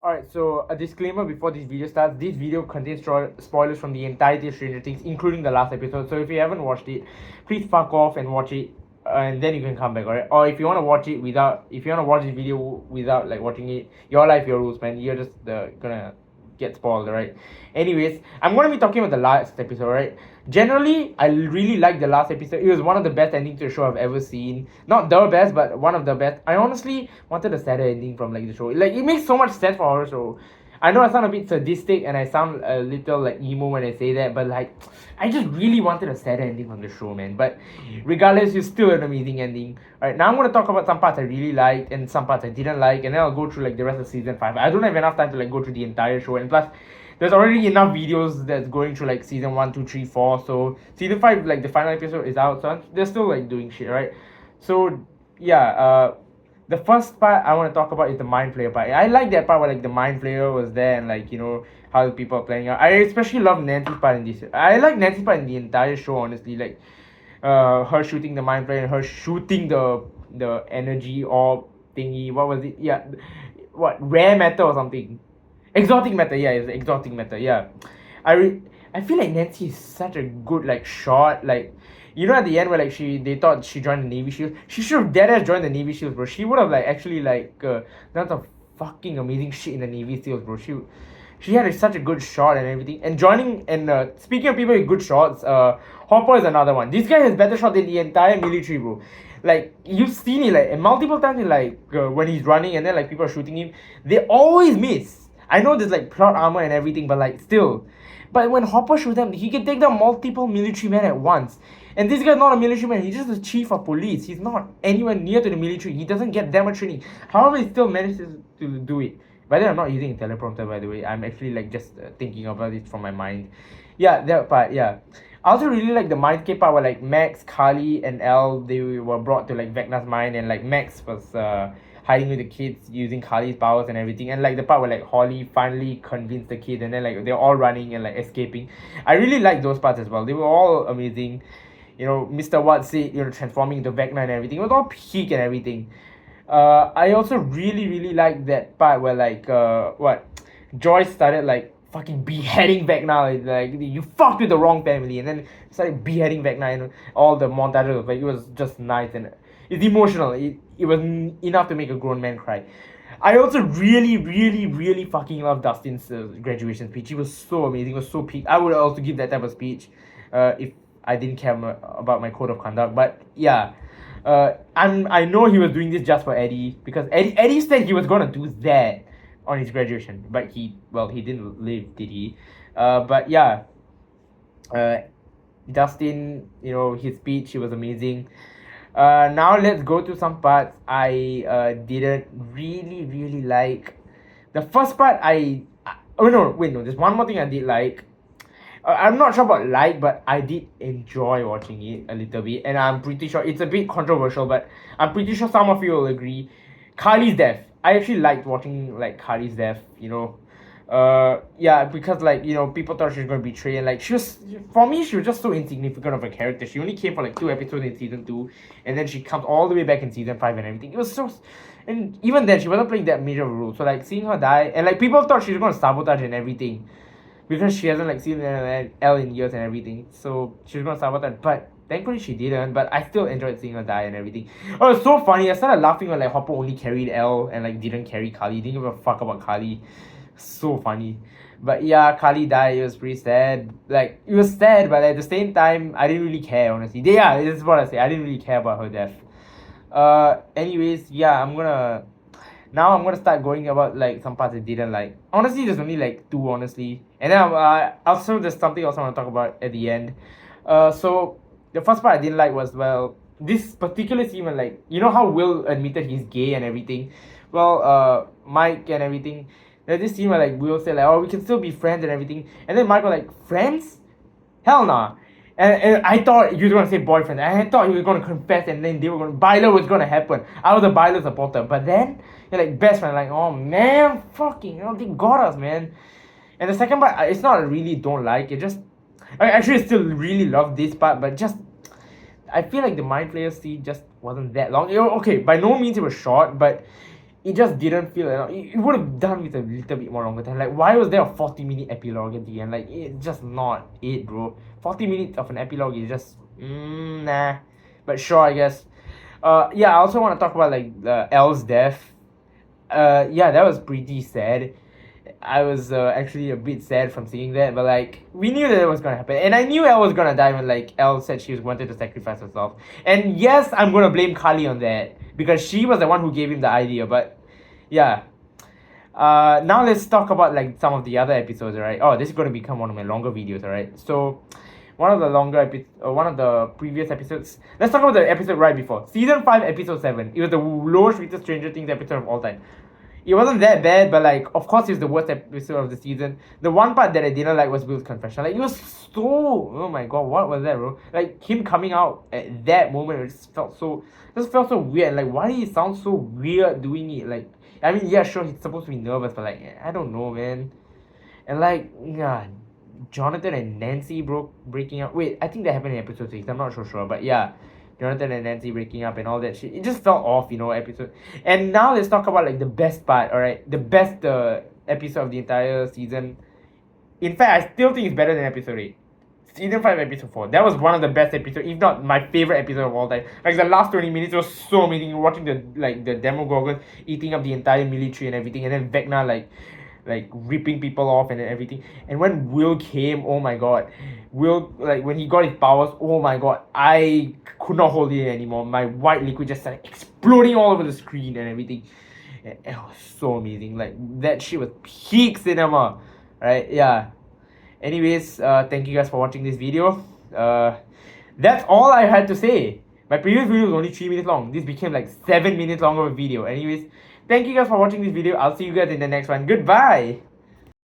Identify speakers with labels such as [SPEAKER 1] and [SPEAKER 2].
[SPEAKER 1] Alright, so a disclaimer before this video starts. This video contains spoilers from the entirety of Stranger Things, including the last episode. So if you haven't watched it, please fuck off and watch it, and then you can come back, alright? Or if you want to watch it if you want to watch this video without like watching it, your life, your rules, man. You're just gonna get spoiled, right? Anyways, I'm gonna be talking about the last episode, right? Generally, I really like the last episode. It was one of the best endings to a show I've ever seen. Not the best, but one of the best. I honestly wanted a sadder ending from like the show. Like it makes so much sense for a horror show. I know I sound a bit sadistic and I sound a little like emo when I say that, but like I just really wanted a sad ending from the show, man. But regardless, it's still an amazing ending. Alright, now I'm gonna talk about some parts I really liked and some parts I didn't like, and then I'll go through like the rest of season 5. I don't have enough time to like go through the entire show, and plus there's already enough videos that's going through like season 1, 2, 3, 4. So season 5, like the final episode is out, so they're still like doing shit, right? So yeah, the first part I want to talk about is the mind flayer part. I like that part where like the mind flayer was there and like how the people are playing out. I especially love Nancy's part in this. I like Nancy's part in the entire show, honestly. Like her shooting the mind flayer and her shooting the energy orb thingy. What was it? Yeah, what, rare matter or something? Exotic matter. Yeah, it's exotic matter. Yeah, I feel like Nancy is such a good like shot. Like at the end where like they thought she joined the Navy SEALs. She should have dead ass joined the Navy SEALs, bro. She would have like actually like done some fucking amazing shit in the Navy SEALs, bro. She had such a good shot and everything. And joining and speaking of people with good shots, Hopper is another one. This guy has better shot than the entire military, bro. Like you've seen it like multiple times in like when he's running and then like people are shooting him, they always miss. I know there's like plot armor and everything, but like still. But when Hopper shoots them, he can take down multiple military men at once. And this guy's not a military man, he's just the chief of police. He's not anywhere near to the military. He doesn't get that much training. However, he still manages to do it. By then, I'm not using a teleprompter, by the way. I'm actually like just thinking about it from my mind. Yeah, that part, yeah. I also really like the Mindscape part where like Max, Carly, and Elle, they were brought to like Vecna's mind, and like Max was hiding with the kids using Carly's powers and everything, and like the part where like Holly finally convinced the kid, and then like they're all running and like escaping. I really like those parts as well. They were all amazing. Mr. Watts said, transforming into Vecna and everything. It was all peak and everything. I also really like that part where like Joyce started like fucking beheading Vecna. Like you fucked with the wrong family, and then started beheading Vecna, and all the montages. Like it was just nice and it's emotional. It was enough to make a grown man cry. I also really fucking love Dustin's graduation speech. It was so amazing. It was so peak. I would also give that type of speech if I didn't care about my code of conduct. But yeah, I know he was doing this just for Eddie, because Eddie said he was gonna do that on his graduation, but he didn't live, did he? But yeah, Dustin, his speech, it was amazing. Now let's go to some parts I didn't really like. The first part oh no, wait, no, there's one more thing I did like. I'm not sure about like, but I did enjoy watching it a little bit, and I'm pretty sure it's a bit controversial, but I'm pretty sure some of you will agree. Carly's death. I actually liked watching like Carly's death. Yeah, because like people thought she was gonna betray, and like she was just so insignificant of a character. She only came for like 2 episodes in season 2, and then she comes all the way back in season 5 and everything. It was so, and even then she wasn't playing that major of a role. So like seeing her die, and like people thought she was gonna sabotage and everything, because she hasn't like seen Elle in years and everything. So she was gonna sabotage, but thankfully she didn't. But I still enjoyed seeing her die and everything. Oh, it's so funny. I started laughing when like Hopper only carried Elle and like didn't carry Carly. Didn't give a fuck about Carly. So funny. But yeah, Carly died. It was pretty sad. Like it was sad, but at the same time, I didn't really care, honestly. Yeah, this is what I say. I didn't really care about her death. Anyways, yeah, I'm gonna start going about like some parts I didn't like. Honestly, there's only like 2, honestly, and then also there's something else I want to talk about at the end. So the first part I didn't like was, well, this particular scene when like how Will admitted he's gay and everything. Well, Mike and everything. There's this scene where like Will said like, oh, we can still be friends and everything, and then Mike was like, friends? Hell nah. And I thought you were gonna say boyfriend. And I thought he was gonna confess, and then Byler was gonna happen. I was a Byler supporter, but then you're like best friend. Like, oh man, fucking, they got us, man. And the second part, it's not really don't like. It just, I actually still really love this part, but just I feel like the mind flayer scene just wasn't that long. Okay, by no means it was short, but it just didn't feel enough. It would have done with a little bit more longer time. Like, why was there a 40-minute epilogue at the end? Like, it's just not it, bro. 40 minutes of an epilogue is just nah. But sure, I guess. Yeah, I also want to talk about like Elle's death. Yeah, that was pretty sad. I was actually a bit sad from seeing that, but like we knew that it was gonna happen, and I knew Elle was gonna die when like Elle said she wanted to sacrifice herself. And yes, I'm gonna blame Kali on that because she was the one who gave him the idea. But yeah, now let's talk about like some of the other episodes, right? Oh, this is gonna become one of my longer videos, alright? So one of the one of the previous episodes. Let's talk about the episode right before season 5, episode 7. It was the lowest rated Stranger Things episode of all time. It wasn't that bad, but like, of course, it's the worst episode of the season. The one part that I didn't like was Will's confession. Like, it was so, oh my god, what was that, bro? Like, him coming out at that moment, it just felt so weird. Like, why did he sound so weird doing it? Like, I mean, yeah, sure, he's supposed to be nervous, but like, I don't know, man. And like, yeah, Jonathan and Nancy breaking up. Wait, I think that happened in episode 6. I'm not so sure, but yeah. Jonathan and Nancy breaking up and all that shit. It just felt off, episode. And now let's talk about like the best part, alright? The best episode of the entire season. In fact, I still think it's better than episode 8. Season 5, episode 4. That was one of the best episodes, if not my favorite episode of all time. Like the last 20 minutes was so amazing. Watching the Demogorgon eating up the entire military and everything, and then Vecna like ripping people off and everything. And when Will came, oh my god. Will, like when he got his powers, oh my god, I could not hold it anymore. My white liquid just started exploding all over the screen and everything. It was so amazing. Like that shit was peak cinema. Right? Yeah. Anyways, thank you guys for watching this video. That's all I had to say. My previous video was only 3 minutes long. This became like 7 minutes long of a video. Anyways, thank you guys for watching this video. I'll see you guys in the next one. Goodbye.